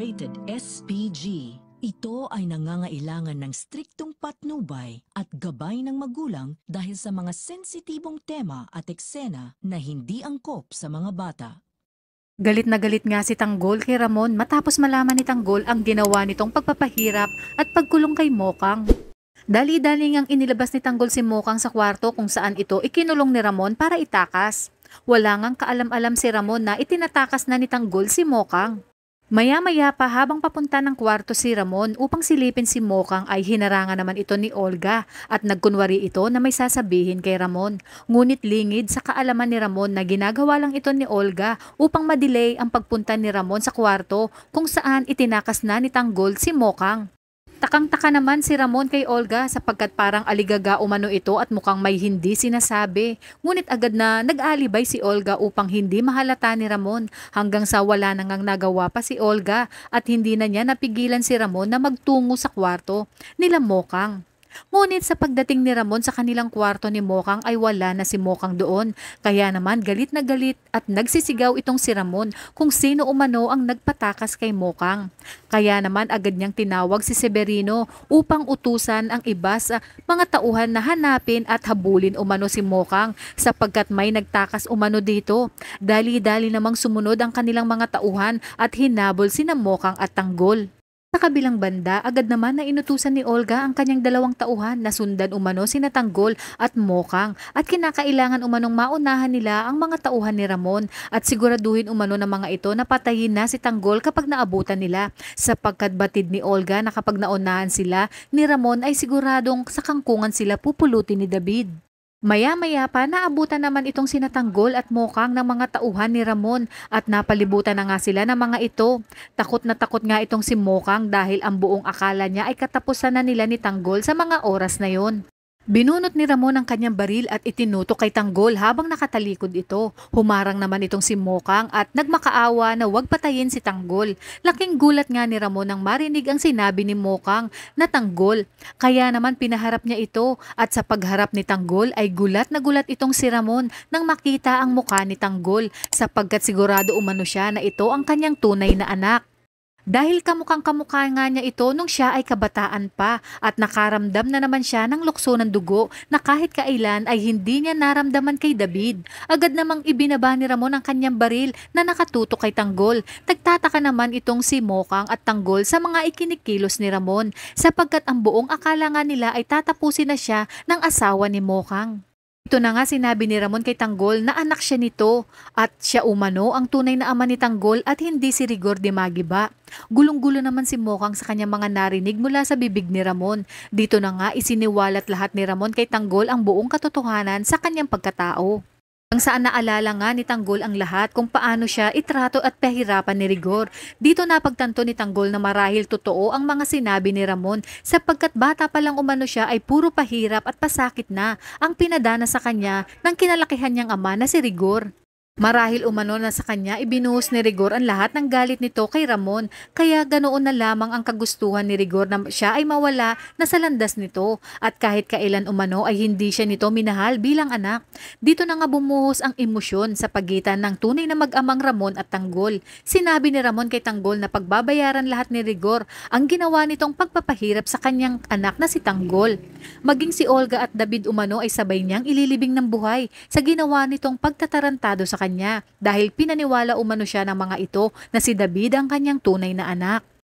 rated SPG. Ito ay nangangailangan ng striktong patnubay at gabay ng magulang dahil sa mga sensitibong tema at eksena na hindi angkop sa mga bata. Galit na galit nga si Tanggol kay Ramon matapos malaman ni Tanggol ang ginawa nitong pagpapahirap at pagkulong kay Mokang. Dali-dali ngang inilabas ni Tanggol si Mokang sa kwarto kung saan ito ikinulong ni Ramon para itakas. Wala ngang kaalam-alam si Ramon na itinatakas na ni Tanggol si Mokang. Maya-maya pa habang papunta ng kwarto si Ramon upang silipin si Mokang ay hinarangan naman ito ni Olga at nagkunwari ito na may sasabihin kay Ramon. Ngunit lingid sa kaalaman ni Ramon na ginagawa lang ito ni Olga upang madelay ang pagpunta ni Ramon sa kwarto kung saan itinakas na ni Tanggol si Mokang. Takang-taka naman si Ramon kay Olga sapagkat parang aligaga umano ito at mukhang may hindi sinasabi. Ngunit agad na nag-alibay si Olga upang hindi mahalata ni Ramon hanggang sa wala nang nagawa pa si Olga at hindi na niya napigilan si Ramon na magtungo sa kwarto nila Mokang. Ngunit sa pagdating ni Ramon sa kanilang kwarto ni Mokang ay wala na si Mokang doon. Kaya naman galit na galit at nagsisigaw itong si Ramon kung sino umano ang nagpatakas kay Mokang. Kaya naman agad niyang tinawag si Severino upang utusan ang iba sa mga tauhan na hanapin at habulin umano si Mokang sapagkat may nagtakas umano dito. Dali-dali namang sumunod ang kanilang mga tauhan at hinabol sina Mokang at Tanggol. Sa kabilang banda, agad naman na inutusan ni Olga ang kanyang dalawang tauhan na sundan umano sina Tanggol at Mokang at kinakailangan umanong maunahan nila ang mga tauhan ni Ramon at siguraduhin umano ng mga ito na patayin na si Tanggol kapag naabutan nila sapagkat batid ni Olga na kapag naunahan sila ni Ramon ay siguradong sa kangkungan sila pupulutin ni David. Maya-maya pa naabutan naman itong sina Tanggol at Mokang ng mga tauhan ni Ramon at napalibutan na nga sila ng mga ito. Takot na takot nga itong si Mokang dahil ang buong akala niya ay katapusan na nila ni Tanggol sa mga oras na yon. Binunot ni Ramon ang kanyang baril at itinutok kay Tanggol habang nakatalikod ito. Humarang naman itong si Mokang at nagmakaawa na huwag patayin si Tanggol. Laking gulat nga ni Ramon nang marinig ang sinabi ni Mokang na Tanggol. Kaya naman pinaharap niya ito at sa pagharap ni Tanggol ay gulat na gulat itong si Ramon nang makita ang mukha ni Tanggol sapagkat sigurado umano siya na ito ang kanyang tunay na anak. Dahil kamukhang-kamukha nga niya ito nung siya ay kabataan pa at nakaramdam na naman siya ng lukso ng dugo na kahit kailan ay hindi niya naramdaman kay David. Agad namang ibinaba ni Ramon ang kanyang baril na nakatutok kay Tanggol. Nagtataka naman itong si Mokang at Tanggol sa mga ikinikilos ni Ramon sapagkat ang buong akala nga nila ay tatapusin na siya ng asawa ni Mokang. Ito na nga sinabi ni Ramon kay Tanggol na anak siya nito at siya umano ang tunay na ama ni Tanggol at hindi si Rigor de Magiba. Gulong-gulo naman si Mokang sa kanyang mga narinig mula sa bibig ni Ramon. Dito na nga isiniwalat lahat ni Ramon kay Tanggol ang buong katotohanan sa kanyang pagkatao. Ang saan naalala nga ni Tanggol ang lahat kung paano siya itrato at pahirapan ni Rigor. Dito napagtanto ni Tanggol na marahil totoo ang mga sinabi ni Ramon sapagkat bata pa lang umano siya ay puro pahirap at pasakit na ang pinadana sa kanya ng kinalakihan niyang ama na si Rigor. Marahil umano na sa kanya ibinuhos ni Rigor ang lahat ng galit nito kay Ramon kaya ganoon na lamang ang kagustuhan ni Rigor na siya ay mawala na sa landas nito at kahit kailan umano ay hindi siya nito minahal bilang anak. Dito na nga bumuhos ang emosyon sa pagitan ng tunay na mag-amang Ramon at Tanggol. Sinabi ni Ramon kay Tanggol na pagbabayaran lahat ni Rigor ang ginawa nitong pagpapahirap sa kanyang anak na si Tanggol. Maging si Olga at David umano ay sabay niyang ililibing ng buhay sa ginawa nitong pagtatarantado sa kanya dahil pinaniwala umano siya ng mga ito na si David ang kanyang tunay na anak.